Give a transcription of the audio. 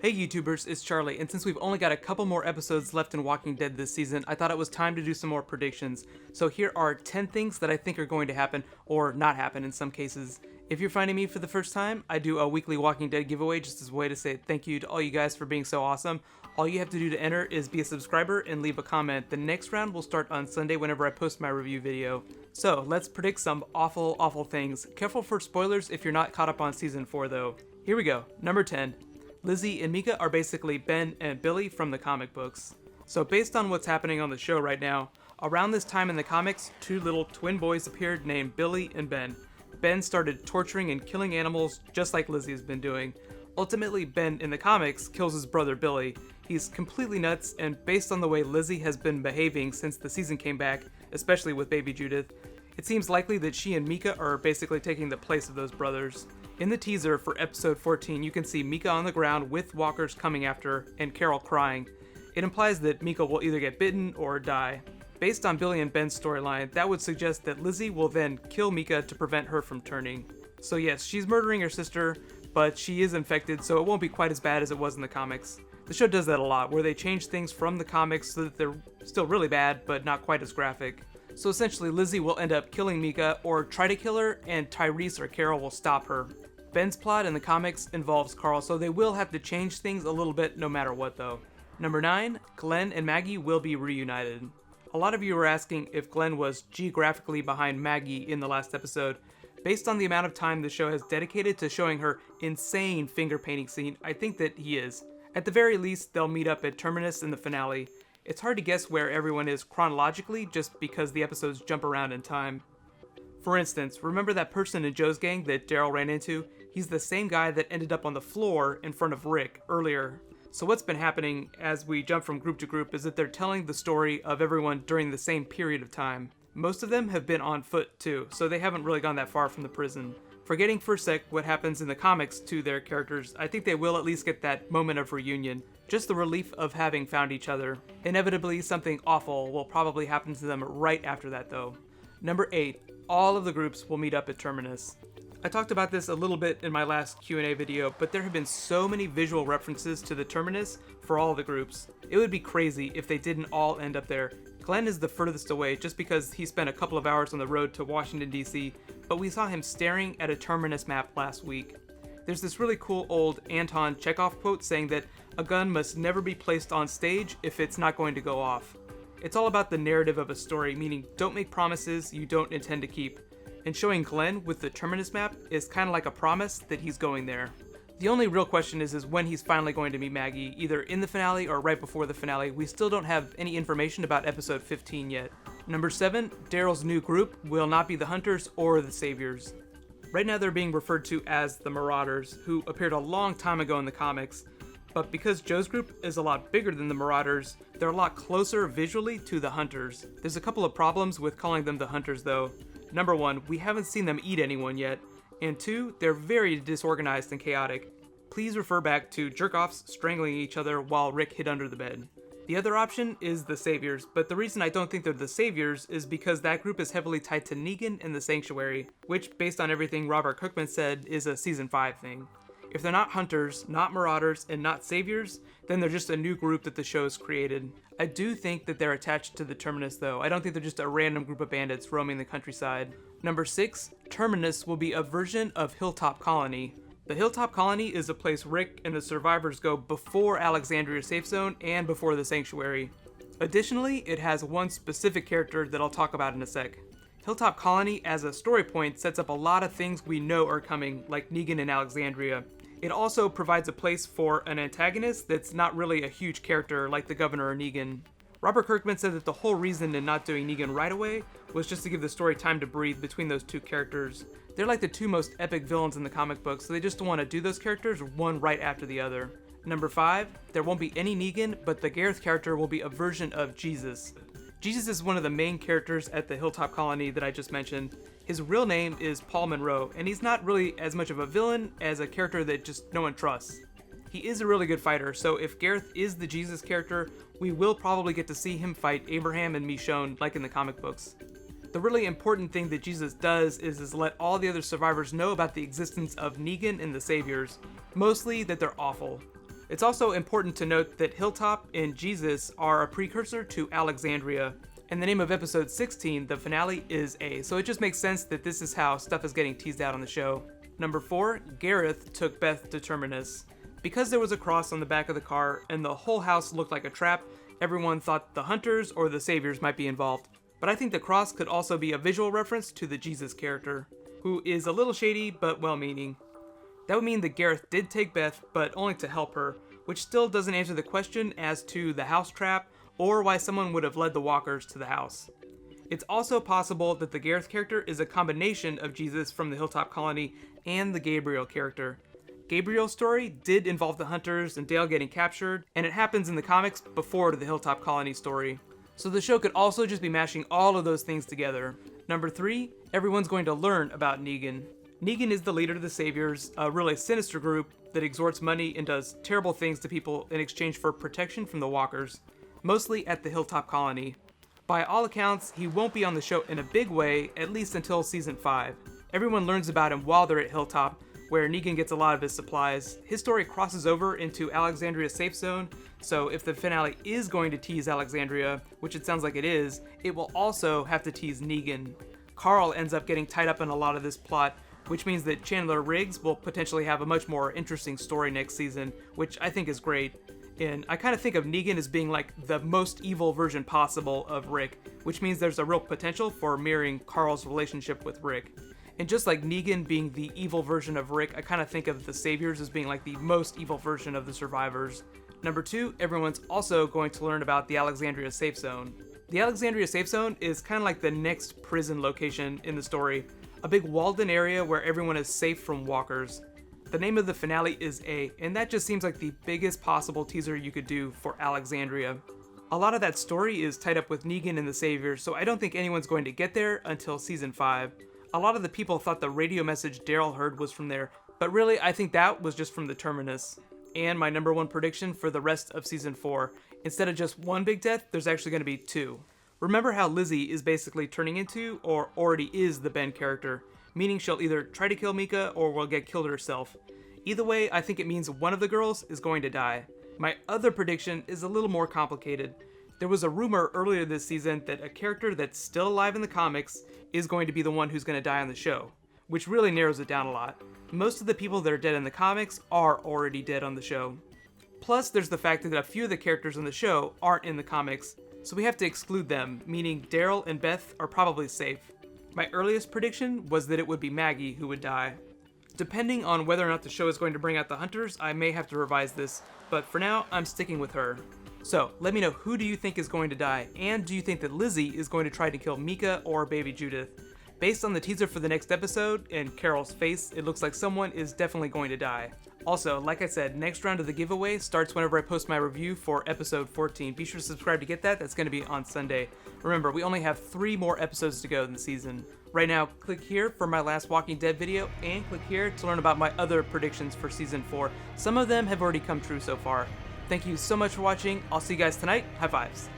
Hey YouTubers, it's Charlie, and since we've only got a couple more episodes left in Walking Dead this season, I thought it was time to do some more predictions. So here are 10 things that I think are going to happen, or not happen in some cases. If you're finding me for the first time, I do a weekly Walking Dead giveaway just as a way to say thank you to all you guys for being so awesome. All you have to do to enter is be a subscriber and leave a comment. The next round will start on Sunday whenever I post my review video. So let's predict some awful things. Careful for spoilers if you're not caught up on season 4 though. Here we go. Number 10. Lizzie and Mika are basically Ben and Billy from the comic books. So based on what's happening on the show right now, around this time in the comics, two little twin boys appeared named Billy and Ben. Ben started torturing and killing animals just like Lizzie has been doing. Ultimately, Ben in the comics kills his brother Billy. He's completely nuts, and based on the way Lizzie has been behaving since the season came back, especially with baby Judith, it seems likely that she and Mika are basically taking the place of those brothers. In the teaser for episode 14, you can see Mika on the ground with walkers coming after her and Carol crying. It implies that Mika will either get bitten or die. Based on Billy and Ben's storyline, that would suggest that Lizzie will then kill Mika to prevent her from turning. So yes, she's murdering her sister, but she is infected, so it won't be quite as bad as it was in the comics. The show does that a lot, where they change things from the comics so that they're still really bad, but not quite as graphic. So essentially, Lizzie will end up killing Mika, or try to kill her, and Tyrese or Carol will stop her. Ben's plot in the comics involves Carl, so they will have to change things a little bit no matter what though. Number 9, Glenn and Maggie will be reunited. A lot of you were asking if Glenn was geographically behind Maggie in the last episode. Based on the amount of time the show has dedicated to showing her insane finger painting scene, I think that he is. At the very least, they'll meet up at Terminus in the finale. It's hard to guess where everyone is chronologically just because the episodes jump around in time. For instance, remember that person in Joe's gang that Daryl ran into? He's the same guy that ended up on the floor in front of Rick earlier. So what's been happening as we jump from group to group is that they're telling the story of everyone during the same period of time. Most of them have been on foot too, so they haven't really gone that far from the prison. Forgetting for a sec what happens in the comics to their characters, I think they will at least get that moment of reunion. Just the relief of having found each other. Inevitably, something awful will probably happen to them right after that though. Number 8. All of the groups will meet up at Terminus. I talked about this a little bit in my last Q&A video, but there have been so many visual references to the Terminus for all the groups. It would be crazy if they didn't all end up there. Glenn is the furthest away just because he spent a couple of hours on the road to Washington DC, but we saw him staring at a Terminus map last week. There's this really cool old Anton Chekhov quote saying that a gun must never be placed on stage if it's not going to go off. It's all about the narrative of a story, meaning don't make promises you don't intend to keep. And showing Glenn with the Terminus map is kind of like a promise that he's going there. The only real question is when he's finally going to meet Maggie, either in the finale or right before the finale. We still don't have any information about episode 15 yet. Number 7, Daryl's new group will not be the Hunters or the Saviors. Right now they're being referred to as the Marauders, who appeared a long time ago in the comics. But because Joe's group is a lot bigger than the Marauders, they're a lot closer visually to the Hunters. There's a couple of problems with calling them the Hunters though. Number 1, we haven't seen them eat anyone yet, and 2, they're very disorganized and chaotic. Please refer back to jerk-offs strangling each other while Rick hid under the bed. The other option is the Saviors, but the reason I don't think they're the Saviors is because that group is heavily tied to Negan and the Sanctuary, which, based on everything Robert Kirkman said, is a season 5 thing. If they're not Hunters, not Marauders, and not Saviors, then they're just a new group that the show's created. I do think that they're attached to the Terminus though. I don't think they're just a random group of bandits roaming the countryside. Number 6, Terminus will be a version of Hilltop Colony. The Hilltop Colony is a place Rick and the survivors go before Alexandria Safe Zone and before the Sanctuary. Additionally, it has one specific character that I'll talk about in a sec. Hilltop Colony as a story point sets up a lot of things we know are coming, like Negan and Alexandria. It also provides a place for an antagonist that's not really a huge character like the Governor or Negan. Robert Kirkman said that the whole reason in not doing Negan right away was just to give the story time to breathe between those two characters. They're like the two most epic villains in the comic book, so they just don't want to do those characters one right after the other. Number 5, there won't be any Negan, but the Gareth character will be a version of Jesus. Jesus is one of the main characters at the Hilltop Colony that I just mentioned. His real name is Paul Monroe, and he's not really as much of a villain as a character that just no one trusts. He is a really good fighter, so if Gareth is the Jesus character, we will probably get to see him fight Abraham and Michonne like in the comic books. The really important thing that Jesus does is let all the other survivors know about the existence of Negan and the Saviors, mostly that they're awful. It's also important to note that Hilltop and Jesus are a precursor to Alexandria, and the name of episode 16, the finale, is A, so it just makes sense that this is how stuff is getting teased out on the show. Number 4, Gareth took Beth to Terminus. Because there was a cross on the back of the car and the whole house looked like a trap, everyone thought the Hunters or the Saviors might be involved. But I think the cross could also be a visual reference to the Jesus character, who is a little shady but well-meaning. That would mean that Gareth did take Beth, but only to help her, which still doesn't answer the question as to the house trap or why someone would have led the walkers to the house. It's also possible that the Gareth character is a combination of Jesus from the Hilltop Colony and the Gabriel character. Gabriel's story did involve the Hunters and Dale getting captured, and it happens in the comics before the Hilltop Colony story. So the show could also just be mashing all of those things together. Number 3, everyone's going to learn about Negan. Negan is the leader of the Saviors, a really sinister group that extorts money and does terrible things to people in exchange for protection from the Walkers, mostly at the Hilltop Colony. By all accounts, he won't be on the show in a big way, at least until season 5. Everyone learns about him while they're at Hilltop, where Negan gets a lot of his supplies. His story crosses over into Alexandria's safe zone, so if the finale is going to tease Alexandria, which it sounds like it is, it will also have to tease Negan. Carl ends up getting tied up in a lot of this plot, which means that Chandler Riggs will potentially have a much more interesting story next season, which I think is great. And I kind of think of Negan as being like the most evil version possible of Rick, which means there's a real potential for mirroring Carl's relationship with Rick. And just like Negan being the evil version of Rick, I kind of think of the Saviors as being like the most evil version of the survivors. Number 2, everyone's also going to learn about the Alexandria Safe Zone. The Alexandria Safe Zone is kind of like the next prison location in the story, a big walled-in area where everyone is safe from walkers. The name of the finale is A, and that just seems like the biggest possible teaser you could do for Alexandria. A lot of that story is tied up with Negan and the Saviors, so I don't think anyone's going to get there until season 5. A lot of the people thought the radio message Daryl heard was from there, but really I think that was just from the Terminus. And my number 1 prediction for the rest of season 4, instead of just one big death, there's actually going to be 2. Remember how Lizzie is basically turning into, or already is, the Ben character, meaning she'll either try to kill Mika or will get killed herself. Either way, I think it means one of the girls is going to die. My other prediction is a little more complicated. There was a rumor earlier this season that a character that's still alive in the comics is going to be the one who's going to die on the show, which really narrows it down a lot. Most of the people that are dead in the comics are already dead on the show. Plus, there's the fact that a few of the characters on the show aren't in the comics, so we have to exclude them, meaning Daryl and Beth are probably safe. My earliest prediction was that it would be Maggie who would die. Depending on whether or not the show is going to bring out the Hunters, I may have to revise this, but for now, I'm sticking with her. So, let me know, who do you think is going to die, and do you think that Lizzie is going to try to kill Mika or baby Judith? Based on the teaser for the next episode and Carol's face, it looks like someone is definitely going to die. Also, like I said, next round of the giveaway starts whenever I post my review for episode 14. Be sure to subscribe to get that. That's going to be on Sunday. Remember, we only have 3 more episodes to go in the season. Right now, click here for my last Walking Dead video, and click here to learn about my other predictions for season 4. Some of them have already come true so far. Thank you so much for watching. I'll see you guys tonight. High fives.